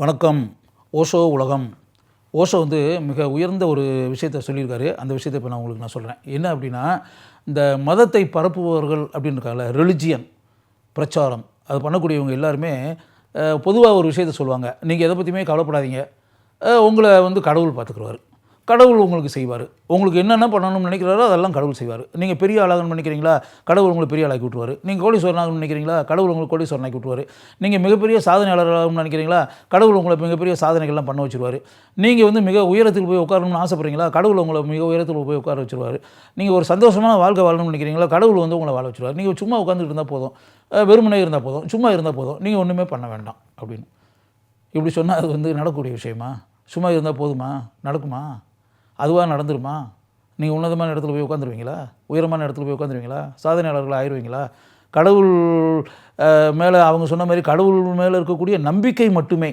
வணக்கம். ஓஷோ உலகம். ஓஷோ மிக உயர்ந்த ஒரு விஷயத்தை சொல்லியிருக்காரு. அந்த விஷயத்தை இப்போ நான் சொல்கிறேன். என்ன அப்படின்னா, இந்த மதத்தை பரப்புபவர்கள் அப்படின்னு இருக்காங்கல்ல, ரிலிஜியன் பிரச்சாரம் அது பண்ணக்கூடியவங்க எல்லாருமே பொதுவாக ஒரு விஷயத்தை சொல்லுவாங்க. நீங்கள் எதை பற்றியுமே கவலைப்படாதீங்க, உங்களை கடவுள் பார்த்துக்குருவார், கடவுள் உங்களுக்கு செய்வார், உங்களுக்கு என்னென்ன பண்ணணும்னு நினைக்கிறாரோ அதெல்லாம் கடவுள் செய்வார். நீங்கள் பெரிய ஆளாகணும்னு நினைக்கிறீங்களா, கடவுள் உங்களுக்கு பெரிய ஆளாக்கி விட்டுருவார். நீங்கள் கோடீஸ்வரனாகணும்னு நினைக்கிறீங்களா, கடவுள் உங்களுக்கு கோடீஸ்வரனாக்கி விட்டுருவார். நீங்கள் மிகப்பெரிய சாதனையாளராகணும்னு நினைக்கிறீங்களா, கடவுள் உங்களை மிகப்பெரிய சாதனைகள்லாம் பண்ண வச்சுருவார். நீங்கள் மிக உயரத்தில் போய் உட்காரணும்னு ஆசைப்படுறீங்களா, கடவுள் உங்களை மிக உயரத்தில் போய் உட்கார வச்சுருவார். நீங்கள் ஒரு சந்தோஷமான வாழ்க்கை வாழணும்னு நினைக்கிறீங்களா, கடவுள் உங்களை வாழ வச்சுருவார். நீங்கள் சும்மா உட்காந்துட்டு இருந்தால் போதும், வெறுமனே இருந்தால் போதும், சும்மா இருந்தால் போதும், நீங்கள் ஒன்றுமே பண்ண வேண்டாம் அப்படின்னு இப்படி சொன்னால் அது நடக்கக்கூடிய விஷயமா? சும்மா இருந்தால் போதுமா? நடக்குமா? அதுவாக நடந்துருமா? நீங்கள் உன்னதமான இடத்துல போய் உட்காந்துருவீங்களா, உயரமான இடத்துல போய் உட்காந்துருவீங்களா, சாதனையாளர்கள் ஆயிடுவீங்களா? கடவுள் மேலே அவங்க சொன்ன மாதிரி கடவுள் மேலே இருக்கக்கூடிய நம்பிக்கை மட்டுமே.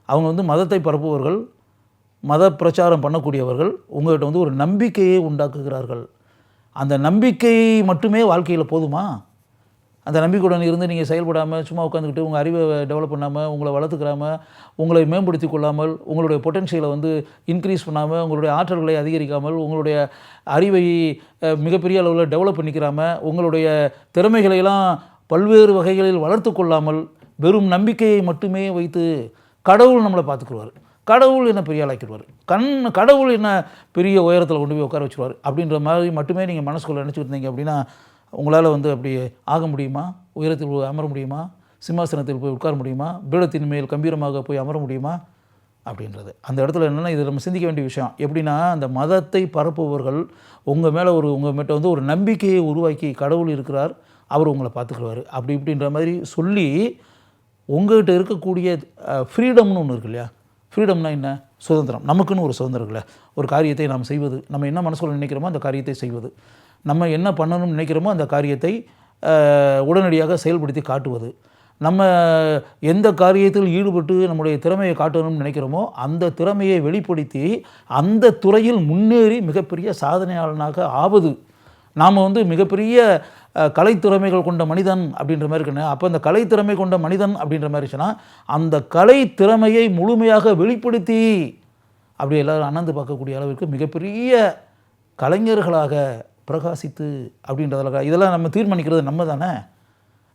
அவங்க மதத்தை பரப்புவர்கள், மத பிரச்சாரம் பண்ணக்கூடியவர்கள் உங்கள்கிட்ட ஒரு நம்பிக்கையை உண்டாக்குகிறார்கள். அந்த நம்பிக்கை மட்டுமே வாழ்க்கையில் போதுமா? அந்த நம்பிக்கையுடன் இருந்து நீங்கள் செயல்படாமல் சும்மா உட்காந்துக்கிட்டு உங்கள் அறிவை டெவலப் பண்ணாமல், உங்களை வளர்த்துக்கிறாமல், உங்களை மேம்படுத்தி கொள்ளாமல், உங்களுடைய பொட்டன்ஷியலை இன்க்ரீஸ் பண்ணாமல், உங்களுடைய ஆற்றல்களை அதிகரிக்காமல், உங்களுடைய அறிவை மிகப்பெரிய அளவில் டெவலப் பண்ணிக்கிறாமல், உங்களுடைய திறமைகளையெல்லாம் பல்வேறு வகைகளில் வளர்த்து கொள்ளாமல், வெறும் நம்பிக்கையை மட்டுமே வைத்து கடவுள் நம்மளை பார்த்துக்குருவார், கடவுள் என்ன பெரிய ஆளாக்கிடுவார், கடவுள் என்ன பெரிய உயரத்தில் கொண்டு போய் உட்கார வச்சுருவார் அப்படின்ற மாதிரி மட்டுமே நீங்கள் மனசுக்குள்ளே நினச்சிட்டு இருந்தீங்க அப்படின்னா, உங்களால் அப்படி ஆக முடியுமா? உயரத்தில் போய் அமர முடியுமா? சிம்மாசனத்தில் போய் உட்கார முடியுமா? பீடத்தின் மேல் கம்பீரமாக போய் அமர முடியுமா? அப்படின்றது அந்த இடத்துல என்னென்னா, இது நம்ம சிந்திக்க வேண்டிய விஷயம். எப்படின்னா, அந்த மதத்தை பரப்புபவர்கள் உங்கள் மேலே உங்கள் மேட்ட ஒரு நம்பிக்கையை உருவாக்கி, கடவுள் இருக்கிறார், அவர் உங்களை பார்த்துக்குவார் அப்படி இப்படின்ற மாதிரி சொல்லி, உங்கள்கிட்ட இருக்கக்கூடிய ஃப்ரீடம்னு ஒன்று இருக்கு இல்லையா? ஃப்ரீடம்னா என்ன? சுதந்திரம். நமக்குன்னு ஒரு சுதந்திரம் இருக்குல்ல, ஒரு காரியத்தை நாம் செய்வது, நம்ம என்ன மனசுக்குள்ள நினைக்கிறோமோ அந்த காரியத்தை செய்வது, நம்ம என்ன பண்ணணும்னு நினைக்கிறோமோ அந்த காரியத்தை உடனடியாக செயல்படுத்தி காட்டுவது, நம்ம எந்த காரியத்தில் ஈடுபட்டு நம்முடைய திறமையை காட்டணும்னு நினைக்கிறோமோ அந்த திறமையை வெளிப்படுத்தி அந்த துறையில் முன்னேறி மிகப்பெரிய சாதனையாளனாக ஆவது. நாம் மிகப்பெரிய கலைத்திறமைகள் கொண்ட மனிதன் அப்படின்ற மாதிரி இருக்குன்னு, அப்போ அந்த கலைத்திறமை கொண்ட மனிதன் அப்படின்ற மாதிரி இருந்துச்சுன்னா, அந்த கலைத்திறமையை முழுமையாக வெளிப்படுத்தி அப்படி எல்லோரும் அண்ணந்து பார்க்கக்கூடிய அளவிற்கு மிகப்பெரிய கலைஞர்களாக பிரகாசித்து அப்படின்றதில் இதெல்லாம் நம்ம தீர்மானிக்கிறது நம்ம தானே.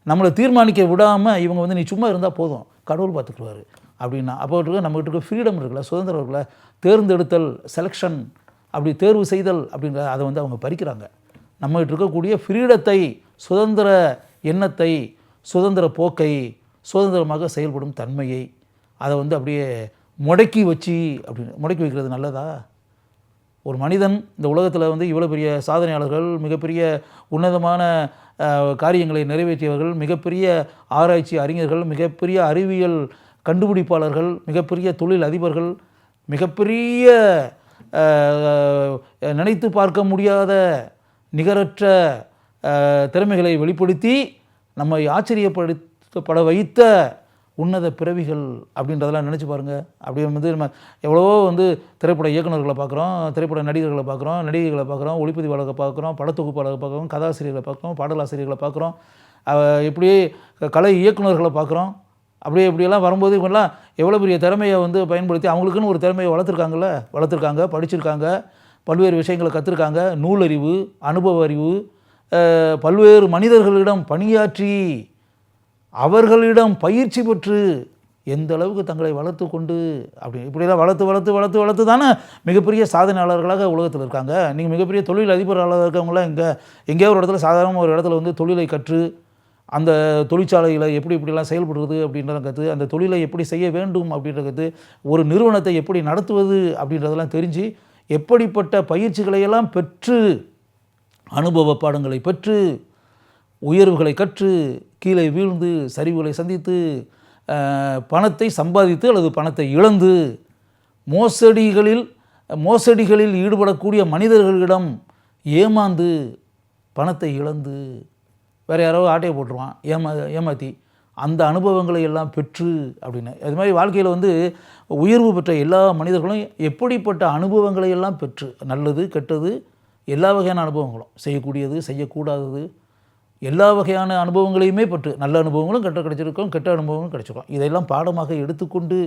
நம்மளை தீர்மானிக்க விடாமல் இவங்க நீ சும்மா இருந்தால் போதும், கடவுள் பார்த்துக்குவார் அப்படின்னா, அப்போ நம்மகிட்ட இருக்க ஃப்ரீடம் இருக்குல்ல, சுதந்திரம் இருக்குல்ல, தேர்ந்தெடுத்தல், செலெக்ஷன், அப்படி தேர்வு செய்தல் அப்படின்ற அதை அவங்க பறிக்கிறாங்க. நம்மகிட்ட இருக்கக்கூடிய ஃப்ரீடத்தை, சுதந்திர எண்ணத்தை, சுதந்திர போக்கை, சுதந்திரமாக செயல்படும் தன்மையை அதை அப்படியே முடக்கி வச்சு அப்படின்னு முடக்கி வைக்கிறது நல்லதா? ஒரு மனிதன் இந்த உலகத்தில் இவ்வளோ பெரிய சாதனையாளர்கள், மிகப்பெரிய உன்னதமான காரியங்களை நிறைவேற்றியவர்கள், மிகப்பெரிய ஆராய்ச்சி அறிஞர்கள், மிகப்பெரிய அறிவியல் கண்டுபிடிப்பாளர்கள், மிகப்பெரிய தொழில் அதிபர்கள், மிகப்பெரிய நினைத்து பார்க்க முடியாத நிகரற்ற திறமைகளை வெளிப்படுத்தி நம்மை ஆச்சரியப்பட வைத்த உன்னத பிறவிகள் அப்படின்றதெல்லாம் நினச்சி பாருங்கள். அப்படி நம்ம எவ்வளவோ திரைப்பட இயக்குநர்களை பார்க்குறோம், திரைப்பட நடிகர்களை பார்க்குறோம், நடிகைகளை பார்க்குறோம், ஒளிப்பதிவாளர்களை பார்க்குறோம், படத்தொகுப்பாளர்களை பார்க்குறோம், கதாசிரியர்களை பார்க்குறோம், பாடலாசிரியர்களை பார்க்குறோம், இப்படியே கலை இயக்குநர்களை பார்க்குறோம். அப்படியே இப்படியெல்லாம் வரும்போது இவங்கெல்லாம் எவ்வளோ பெரிய திறமையை பயன்படுத்தி அவங்களுக்குன்னு ஒரு திறமையை வளர்த்துருக்காங்க, படிச்சிருக்காங்க, பல்வேறு விஷயங்களை கற்றுருக்காங்க, நூலறிவு, அனுபவ அறிவு, பல்வேறு மனிதர்களிடம் பணியாற்றி அவர்களிடம் பயிற்சி பெற்று எந்த அளவுக்கு தங்களை வளர்த்து கொண்டு இப்படிலாம் வளர்த்து தானே மிகப்பெரிய சாதனையாளர்களாக உலகத்தில் இருக்காங்க. நீங்கள் மிகப்பெரிய தொழில் அதிபர்களாக இருக்கவங்களாம் எங்கேயோ ஒரு இடத்துல சாதாரண ஒரு இடத்துல தொழிலை கற்று அந்த தொழிற்சாலையில் இப்படிலாம் செயல்படுறது அப்படின்றத கற்று, அந்த தொழிலை எப்படி செய்ய வேண்டும் அப்படின்றத கற்று, ஒரு நிறுவனத்தை எப்படி நடத்துவது அப்படின்றதெல்லாம் தெரிஞ்சு, எப்படிப்பட்ட பயிற்சிகளையெல்லாம் பெற்று, அனுபவ பாடங்களை பெற்று, உயர்வுகளை கற்று, கீழே வீழ்ந்து, சரிவுகளை சந்தித்து, பணத்தை சம்பாதித்து அல்லது பணத்தை இழந்து, மோசடிகளில் ஈடுபடக்கூடிய மனிதர்களிடம் ஏமாந்து, பணத்தை இழந்து, வேறு யாரோ ஆட்டையை போட்டுருவான் ஏமாற்றி, அந்த அனுபவங்களை எல்லாம் பெற்று அப்படின்னு. அது மாதிரி வாழ்க்கையில் உயர்வு பெற்ற எல்லா மனிதர்களும் எப்படிப்பட்ட அனுபவங்களை எல்லாம் பெற்று, நல்லது கெட்டது எல்லா வகையான அனுபவங்களும், செய்யக்கூடியது செய்யக்கூடாதது எல்லா வகையான அனுபவங்களையுமே பெற்று, நல்ல அனுபவங்களும் கிடைச்சிருக்கோம், கெட்ட அனுபவங்களும் கிடைச்சிருக்கோம். இதையெல்லாம் பாடமாக எடுத்துக்கொண்டு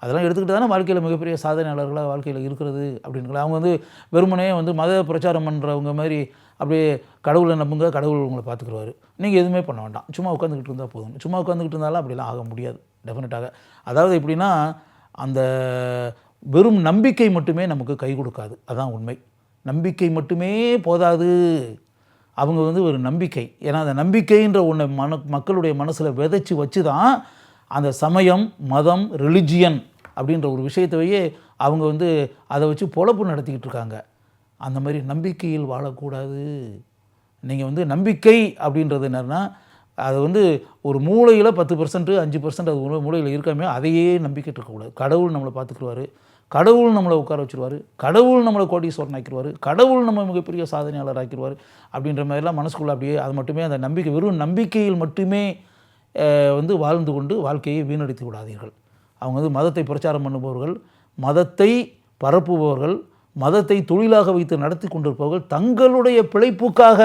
அதெல்லாம் எடுத்துக்கிட்டு தானே வாழ்க்கையில் மிகப்பெரிய சாதனையாளர்களாக வாழ்க்கையில் இருக்கிறது அப்படின்றது. அவங்க வந்து வெறுமனே வந்து மத பிரச்சாரம் பண்ணுறவங்க மாதிரி அப்படியே கடவுளை நம்புங்க, கடவுள் உங்களை பார்த்துக்குருவார், நீங்கள் எதுவுமே பண்ண வேண்டாம், சும்மா உட்காந்துக்கிட்டு இருந்தால் போதும். சும்மா உட்காந்துக்கிட்டு இருந்தாலும் அப்படிலாம் ஆக முடியாது டெஃபினட்டாக. அதாவது எப்படின்னா, அந்த வெறும் நம்பிக்கை மட்டுமே நமக்கு கை கொடுக்காது, அதான் உண்மை. நம்பிக்கை மட்டுமே போதாது. அவங்க வந்து ஒரு நம்பிக்கை, ஏன்னா அந்த நம்பிக்கைன்ற ஒன்று மக்களுடைய மனசில் விதைச்சி வச்சு தான் அந்த சமயம், மதம், ரிலிஜியன் அப்படின்ற ஒரு விஷயத்தையே அவங்க வந்து அதை வச்சு பொழப்பு நடத்திக்கிட்டு இருக்காங்க. அந்த மாதிரி நம்பிக்கையில் வாழக்கூடாது. நீங்கள் வந்து நம்பிக்கை அப்படின்றது என்னன்னா, அது வந்து ஒரு மூளையில் 10%, 5% அது மூளையில் இருக்காமே, அதையே நம்பிக்கிட்டு இருக்கக்கூடாது. கடவுள் நம்மளை பார்த்துக்குருவார், கடவுள் நம்மளை உட்கார வச்சுருவார், கடவுள் நம்மளை கோடீஸ்வரன் ஆக்கிடுவார், கடவுள் நம்ம மிகப்பெரிய சாதனையாளர் ஆக்கிடுவார் அப்படின்ற மாதிரிலாம் மனசுக்குள்ளே அப்படியே அது மட்டுமே அந்த நம்பிக்கை, வெறும் நம்பிக்கையில் மட்டுமே வந்து வாழ்ந்து கொண்டு வாழ்க்கையை வீணடித்து விடாதீர்கள். அவங்க வந்து மதத்தை பிரச்சாரம் பண்ணுபவர்கள், மதத்தை பரப்புபவர்கள், மதத்தை தொழிலாக வைத்து நடத்தி கொண்டிருப்பவர்கள் தங்களுடைய பிழைப்புக்காக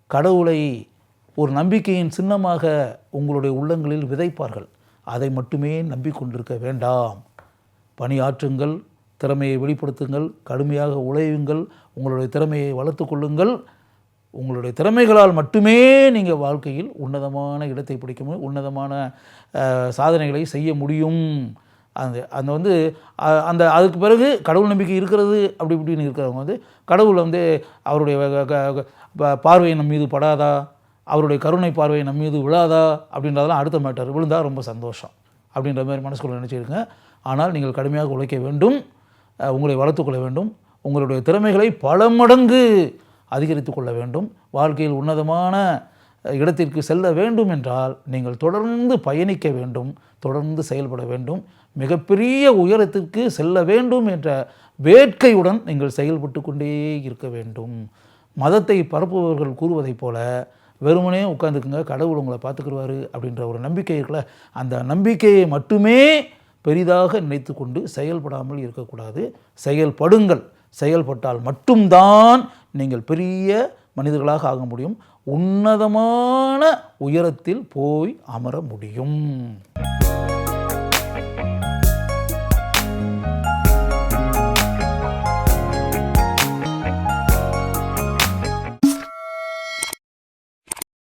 கடவுளை ஒரு நம்பிக்கையின் சின்னமாக உங்களுடைய உள்ளங்களில் விதைப்பார்கள். அதை மட்டுமே நம்பிக்கொண்டிருக்க வேண்டாம். பணியாற்றுங்கள், திறமையை வெளிப்படுத்துங்கள், கடுமையாக உழையுங்கள், உங்களுடைய திறமையை வளர்த்து கொள்ளுங்கள். உங்களுடைய திறமைகளால் மட்டுமே நீங்கள் வாழ்க்கையில் உன்னதமான இடத்தை பிடிக்க முடியும், உன்னதமான சாதனைகளை செய்ய முடியும். அந்த வந்து அந்த அதுக்கு பிறகு கடவுள் நம்பிக்கை இருக்கிறது அப்படி இப்படின்னு இருக்கிறவங்க வந்து கடவுள் வந்து அவருடைய பார்வை நம் மீது படாதா, அவருடைய கருணை பார்வை நம் மீது விழாதா அப்படின்றதெல்லாம் அடுத்த மேட்டர். விழுந்தால் ரொம்ப சந்தோஷம் அப்படின்ற மாதிரி மனசுக்குள்ள நினச்சிருங்க. ஆனால் நீங்கள் கடுமையாக உழைக்க வேண்டும், உங்களை வளர்த்துக்கொள்ள வேண்டும், உங்களுடைய திறமைகளை பல மடங்கு அதிகரித்து கொள்ள வேண்டும். வாழ்க்கையில் உன்னதமான இடத்திற்கு செல்ல வேண்டும் என்றால் நீங்கள் தொடர்ந்து பயணிக்க வேண்டும், தொடர்ந்து செயல்பட வேண்டும். மிகப்பெரிய உயரத்திற்கு செல்ல வேண்டும் என்ற வேட்கையுடன் நீங்கள் செயல்பட்டு கொண்டே இருக்க வேண்டும். மதத்தை பரப்புபவர்கள் கூறுவதைப் போல வெறுமனே உட்காந்துக்குங்க, கடவுள் உங்களை பார்த்துக்குருவார் அப்படின்ற ஒரு நம்பிக்கை இருக்குல்ல, அந்த நம்பிக்கையை மட்டுமே பெரிதாக நினைத்து கொண்டு செயல்படாமல் இருக்கக்கூடாது. செயல்படுங்கள். செயல்பட்டால் மட்டும்தான் நீங்கள் பெரிய மனிதர்களாக ஆக முடியும், உன்னதமான உயரத்தில் போய் அமர முடியும்.